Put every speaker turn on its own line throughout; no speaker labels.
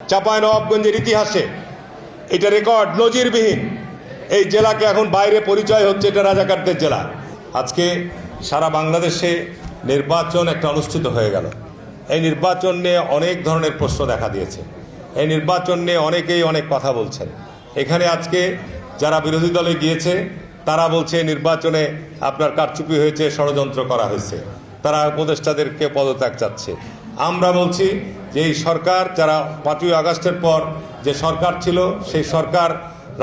চাঁপাইনবাবগঞ্জের ইতিহাসে এটা রেকর্ড নজিরবিহীন। এই জেলাকে এখন বাইরে পরিচয় হচ্ছে এটা রাজাকারদের জেলা। আজকে সারা বাংলাদেশে নির্বাচন একটা অনুষ্ঠিত হয়ে গেল। এই নির্বাচন নিয়ে অনেক ধরনের প্রশ্ন দেখা দিয়েছে। এই নির্বাচন নিয়ে অনেকেই অনেক কথা বলছেন। এখানে আজকে যারা বিরোধী দলে গিয়েছে তারা বলছে নির্বাচনে আপনার কারচুপি হয়েছে, ষড়যন্ত্র করা হয়েছে, তারা উপদেষ্টাদেরকে পদত্যাগ চাচ্ছে। আমরা বলছি যে এই সরকার যারা 5ই আগস্টের পর যে সরকার ছিল সেই সরকার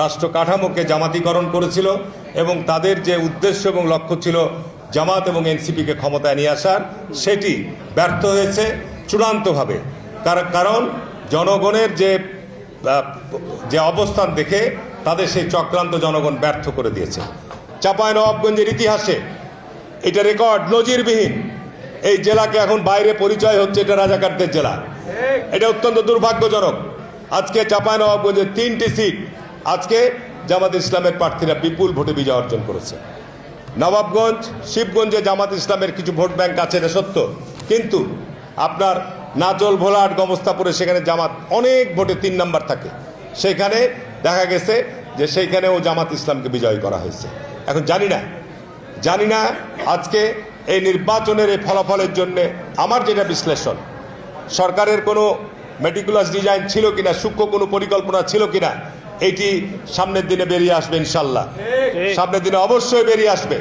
রাষ্ট্র কাঠামোকে জামাতিকরণ করেছিল এবং তাদের যে উদ্দেশ্য এবং লক্ষ্য ছিল জামাত এবং এনসিপিকে ক্ষমতায় নিয়ে আসার, সেটি ব্যর্থ হয়েছে চূড়ান্তভাবে। কারণ জনগণের যে অবস্থান দেখে তাদের সেই চক্রান্ত জনগণ ব্যর্থ করে দিয়েছে। চাঁপাইনবাবগঞ্জের ইতিহাসে এটা রেকর্ড নজিরবিহীন। এই জেলাকে এখন বাইরে পরিচয় হচ্ছে এটা রাজাকারদের জেলা। এটা অত্যন্ত দুর্ভাগ্যজনক। আজকে চাঁপাইনবাবগঞ্জের 3টি সিট আজকে জামাত ইসলামের প্রার্থীরা বিপুল ভোটে বিজয় অর্জন করেছে। নবাবগঞ্জ, শিবগঞ্জে জামাত ইসলামের কিছু ভোট ব্যাংক আছে, এটা সত্য, কিন্তু আপনার নাচল, ভোলাহাট, গমস্তাপুরে সেখানে জামাত অনেক ভোটে 3 নম্বর থাকে। সেখানে দেখা গেছে যে সেইখানেও জামাত ইসলামকে বিজয় করা হয়েছে। এখন জানি না আজকে এই নির্বাচনের এই ফলাফলের জন্য আমার যেটা বিশ্লেষণ, সরকারের কোনো মেটিকুলাস ডিজাইন ছিল কিনা, সূক্ষ্ম কোনো পরিকল্পনা ছিল কিনা, এটি সামনের দিনে বেরিয়ে আসবে ইনশাল্লাহ। সামনের দিনে অবশ্যই বেরিয়ে আসবে,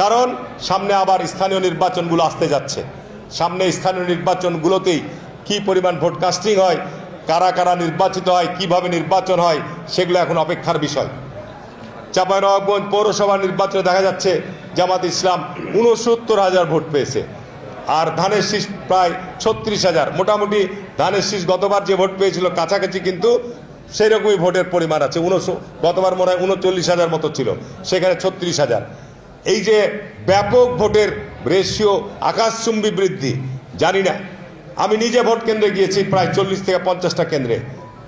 কারণ সামনে আবার স্থানীয় নির্বাচনগুলো আসতে যাচ্ছে। সামনে স্থানীয় নির্বাচনগুলোতেই কি পরিমাণ ভোট কাস্টিং হয়, কারা কারা নির্বাচিত হয়, কিভাবে নির্বাচন হয়, সেগুলো এখন অপেক্ষার বিষয়। চাঁপাইনবাবগঞ্জ পৌরসভা নির্বাচনে দেখা যাচ্ছে জামাত ইসলাম 69,000 ভোট পেয়েছে, আর ধানের শীষ প্রায় 36,000। মোটামুটি ধানের শীষ গতবার যে ভোট পেয়েছিল কাছাকাছি, কিন্তু সেই রকমই ভোটের পরিমাণ আছে। গতবার মনে হয় 39,000 মতো ছিল, সেখানে 36,000। এই যে ব্যাপক ভোটের রেশিও, আকাশচুম্বী বৃদ্ধি, জানি না। আমি নিজে ভোট কেন্দ্রে গিয়েছি প্রায় 40 থেকে 50টা কেন্দ্রে,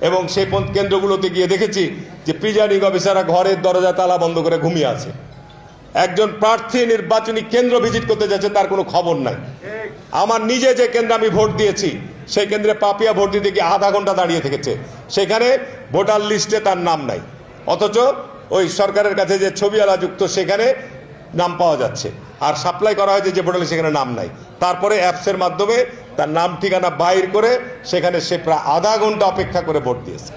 এবং সেই কেন্দ্রগুলোতে গিয়ে দেখেছি যে প্রিজাইডিং অফিসাররা ঘরের দরজা তালা বন্ধ করে ঘুমিয়ে আছে। একজন প্রার্থী নির্বাচনী কেন্দ্র ভিজিট করতে যাচ্ছে, তার কোনো খবর নাই। আমার নিজে যে কেন্দ্রে আমি ভোট দিয়েছি সেই কেন্দ্রে পাপিয়া ভোট দিতে গিয়ে আধা ঘন্টা দাঁড়িয়ে থেকেছে, সেখানে ভোটার লিস্টে তার নাম নাই, অথচ ওই সরকারের কাছে যে ছবিওয়ালা যুক্ত সেখানে নাম পাওয়া যাচ্ছে, আর সাপ্লাই করা হয়েছে যে ভোটার লিস্ট সেখানে নাম নাই। তারপরে অ্যাপসের মাধ্যমে তার নাম ঠিকানা বাইর করে সেখানে সে প্রায় আধা ঘন্টা অপেক্ষা করে ভোট দিয়েছে।